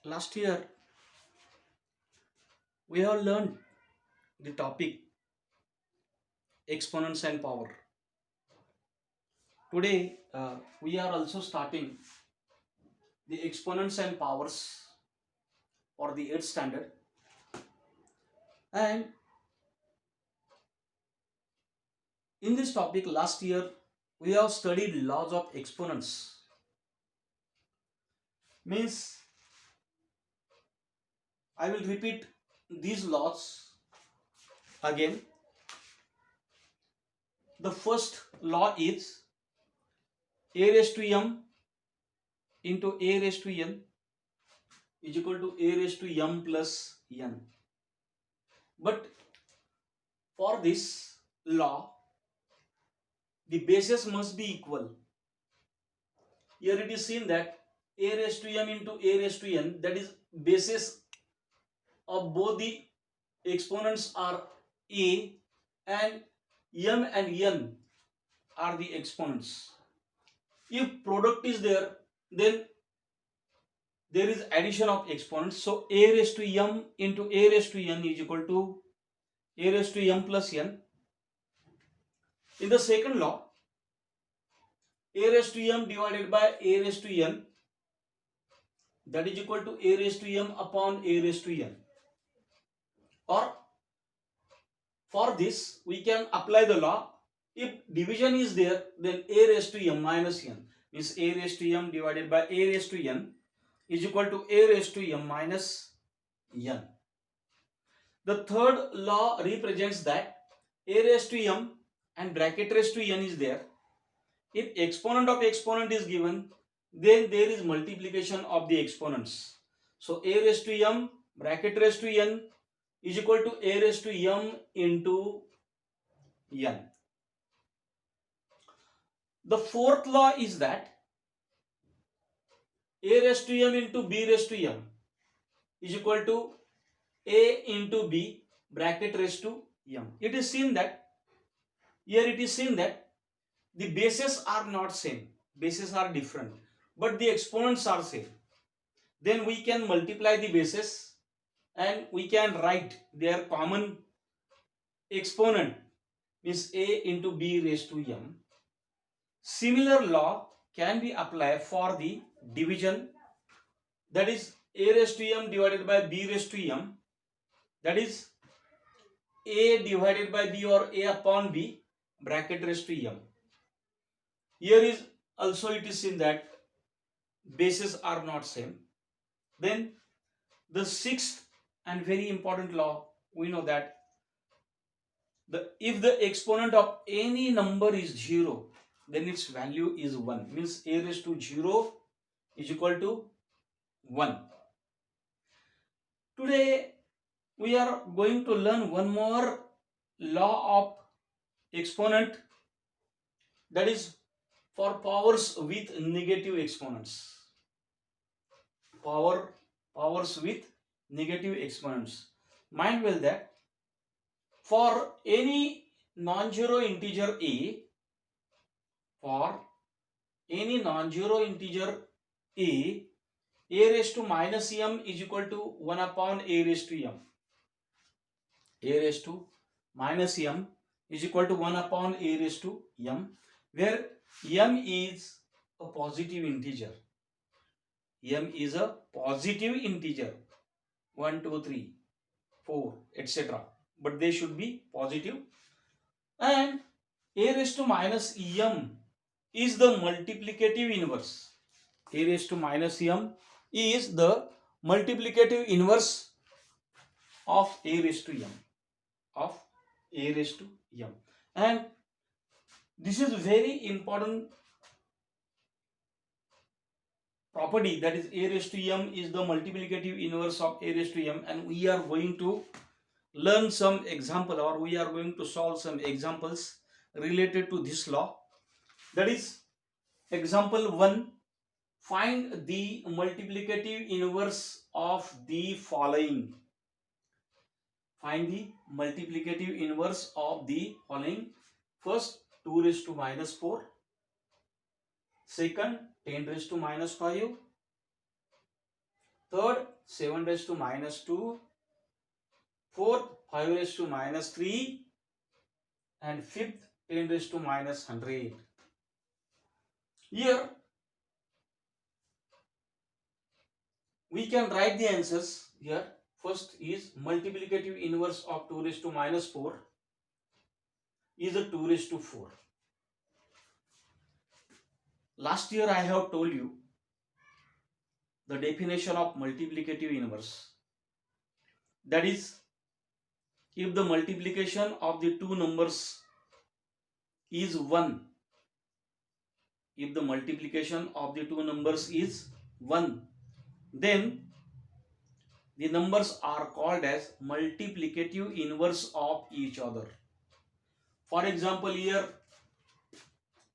Last year we have learned the topic exponents and power. Today we are also starting the exponents and powers for the 8th standard, and in this topic last year we have studied laws of exponents. Means I will repeat these laws again. The first law is a raised to m into a raised to n is equal to a raised to m plus n. But for this law, the bases must be equal. Here it is seen that a raised to m into a raised to n, that is bases of both the exponents are a, and m and n are the exponents. If product is there, then there is addition of exponents. So a raised to m into a raised to n is equal to a raised to m plus n. In the second law, a raised to m divided by a raised to n, that is equal to a raised to m upon a raised to n. Or for this we can apply the law. If division is there, then a raised to m minus n, means a raised to m divided by a raised to n is equal to a raised to m minus n. The third law represents that a raised to m and bracket raised to n is there. If exponent of exponent is given, then there is multiplication of the exponents. So a raised to m bracket raised to n is equal to a raised to m into n. The fourth law is that a raised to m into b raised to m is equal to a into b bracket raised to m. It is seen that here it is seen that the bases are not same, bases are different, but the exponents are same. Then we can multiply the bases and we can write their common exponent, means a into b raised to m. Similar law can be applied for the division, that is a raised to m divided by b raised to m, that is a divided by b or a upon b bracket raised to m. Here is also it is seen that bases are not same. Then the sixth and very important law, we know that if the exponent of any number is 0, then its value is 1, means a raised to 0 is equal to 1. Today we are going to learn one more law of exponent, that is for powers with negative exponents. Powers with negative exponents. Mind well that for any non-zero integer a, for any non-zero integer a raised to minus m is equal to 1 upon a raised to m. A raised to minus m is equal to 1 upon a raised to m, where m is a positive integer. M is a positive integer, 1, 2, 3, 4, etc. But they should be positive. And a raised to minus m is the multiplicative inverse. A raised to minus m is the multiplicative inverse of a raised to m, of a raised to m. And this is very important property, that is a raised to m is the multiplicative inverse of a raised to m, and we are going to learn some example, or we are going to solve some examples related to this law. That is example 1, find the multiplicative inverse of the following. Find the multiplicative inverse of the following. First, 2 raised to minus 4. Second, 10 raised to minus 5. Third, 7 raised to minus 2, fourth 5 raised to minus 3, and fifth 10 raised to minus 100. Here we can write the answers here. First is multiplicative inverse of 2 raised to minus 4 is a 2 raised to 4. Last year I have told you the definition of multiplicative inverse. That is, if the multiplication of the two numbers is 1, if the multiplication of the two numbers is 1, then the numbers are called as multiplicative inverse of each other. For example, here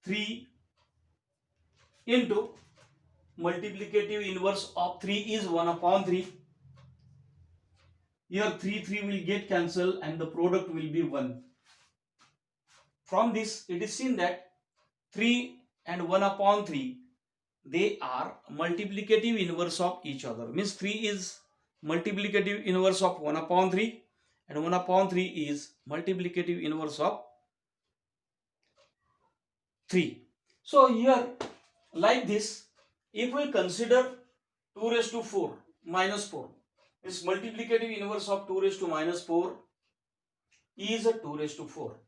3 into multiplicative inverse of 3 is 1 upon 3. Here 3 will get cancelled and the product will be 1. From this it is seen that 3 and 1 upon 3, they are multiplicative inverse of each other. Means 3 is multiplicative inverse of 1 upon 3 and 1 upon 3 is multiplicative inverse of 3. So here like this, if we consider 2 raised to 4 minus 4, this multiplicative inverse of 2 raised to minus 4 is a 2 raised to 4.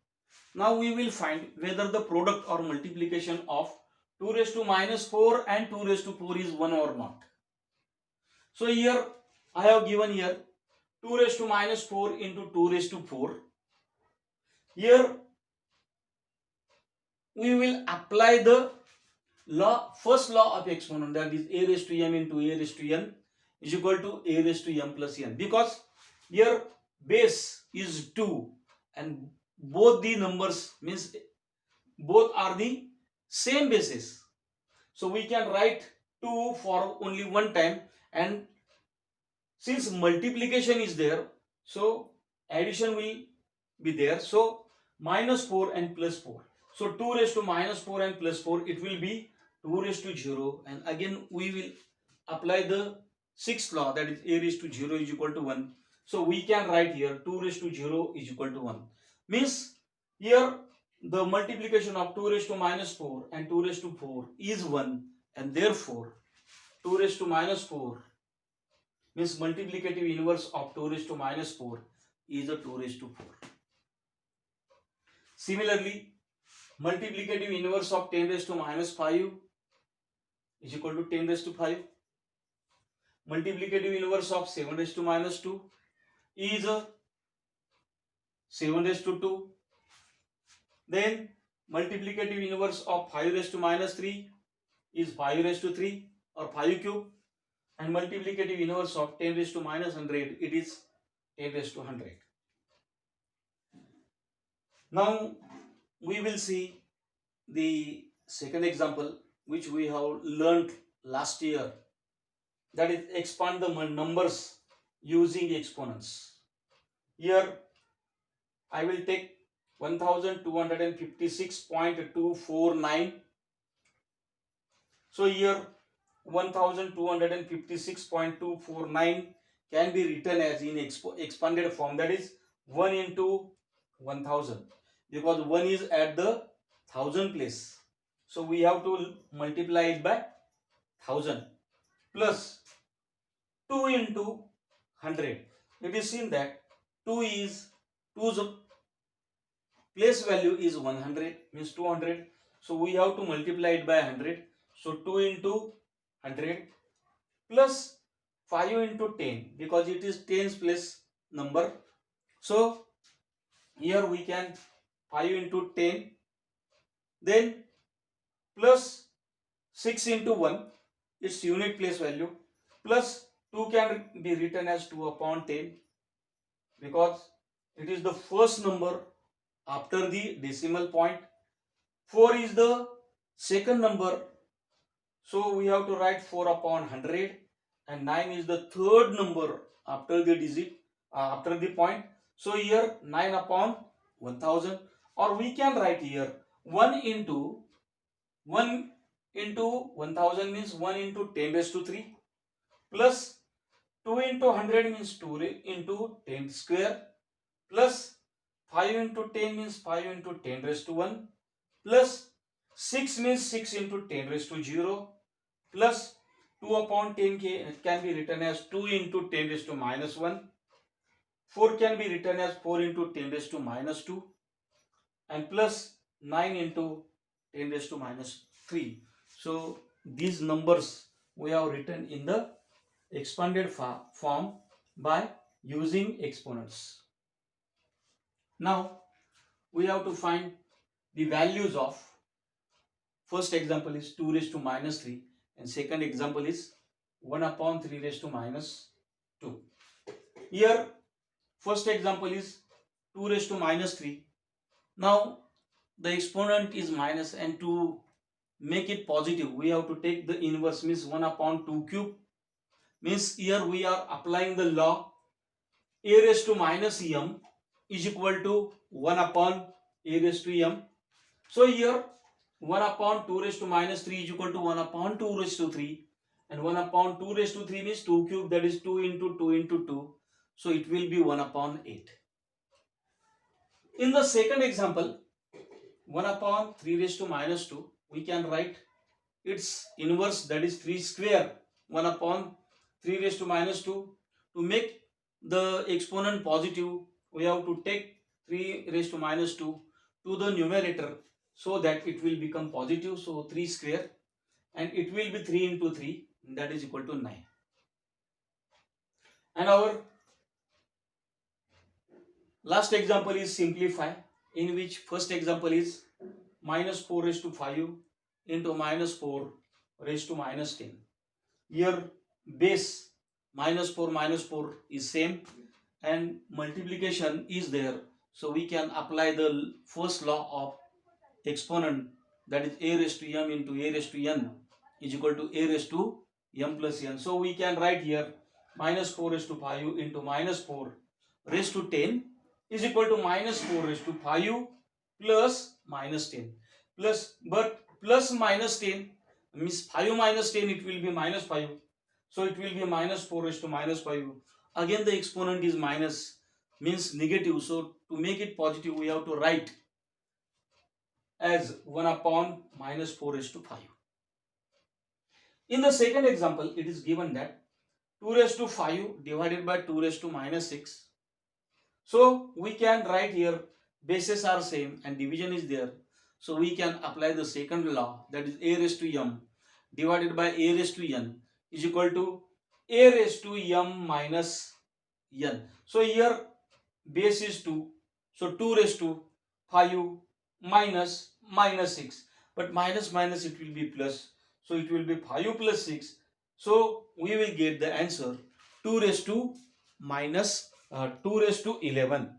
Now we will find whether the product or multiplication of 2 raised to minus 4 and 2 raised to 4 is 1 or not. So here I have given here 2 raised to minus 4 into 2 raised to 4. Here we will apply the first law of exponent, that is a raised to m into a raised to n is equal to a raised to m plus n, because here base is 2 and both the numbers means both are the same basis. So we can write 2 for only one time, and since multiplication is there, so addition will be there. So minus 4 and plus 4. So 2 raised to minus 4 and plus 4, it will be 2 raised to 0, and again we will apply the sixth law, that is a raised to 0 is equal to 1. So we can write here 2 raised to 0 is equal to 1. Means here the multiplication of 2 raised to minus 4 and 2 raised to 4 is 1, and therefore 2 raised to minus 4 means multiplicative inverse of 2 raised to minus 4 is a 2 raised to 4. Similarly, multiplicative inverse of 10 raised to minus 5 is equal to 10 raised to 5. Multiplicative inverse of 7 raised to minus 2 is a 7 raised to 2. Then multiplicative inverse of 5 raised to minus 3 is 5 raised to 3 or 5 cube. And multiplicative inverse of 10 raised to minus 100, it is 10 raised to 100. Now we will see the second example which we have learned last year, that is expand the numbers using exponents. Here I will take 1256.249. So here 1256.249 can be written as in expanded form, that is 1 into 1000, because 1 is at the 1000 place. So we have to multiply it by 1000 plus 2 into 100. It is seen that 2's place value is 100, means 200. So we have to multiply it by 100. So 2 into 100 plus 5 into 10, because it is 10's place number. So here we can 5 into 10, then plus 6 into 1, its unit place value, plus 2 can be written as 2 upon 10, because it is the first number after the decimal point. 4 is the second number, so we have to write 4 upon 100, and 9 is the third number after the digit, after the point. So here 9 upon 1000, or we can write here 1 into 1000 means 1 into 10 raised to 3 plus 2 into 100 means 2 into 10 square plus 5 into 10 means 5 into 10 raised to 1 plus 6 means 6 into 10 raised to 0 plus 2 upon 10 can be written as 2 into 10 raised to minus 1. 4 can be written as 4 into 10 raised to minus 2 and plus 9 into 10 raised to minus 3. So these numbers we have written in the expanded form by using exponents. Now we have to find the values of, first example is 2 raised to minus 3 and second example is 1 upon 3 raised to minus 2. Here first example is 2 raised to minus 3. Now the exponent is minus and to make it positive we have to take the inverse, means 1 upon 2 cube, means here we are applying the law a raised to minus m is equal to 1 upon a raised to m. So here 1 upon 2 raised to minus 3 is equal to 1 upon 2 raised to 3 and 1 upon 2 raised to 3 means 2 cube, that is 2 into 2 into 2. So it will be 1 upon 8. In the second example 1 upon 3 raised to minus 2 we can write its inverse, that is 3 square 1 upon 3 raised to minus 2. To make the exponent positive we have to take 3 raised to minus 2 to the numerator so that it will become positive. So 3 square and it will be 3 into 3, that is equal to 9. And our last example is simplify, in which first example is minus 4 raised to 5 into minus 4 raised to minus 10. Here base minus 4 is same and multiplication is there. So we can apply the first law of exponent, that is a raised to m into a raised to n is equal to a raised to m plus n. So we can write here minus 4 raised to 5 into minus 4 raised to 10 is equal to minus 4 raised to 5 plus minus 10 plus, but plus minus 10 means 5 minus 10 it will be minus 5. So it will be minus 4 raised to minus 5. Again the exponent is minus, means negative. So to make it positive we have to write as 1 upon minus 4 raised to 5. In the second example it is given that 2 raised to 5 divided by 2 raised to minus 6. So we can write here bases are same and division is there. So we can apply the second law, that is a raised to m divided by a raised to n is equal to a raised to m minus n. So here base is 2. So 2 raised to 5 minus minus 6. But minus minus it will be plus. So it will be 5 plus 6. So we will get the answer 2 raised to minus 2 raised to 11.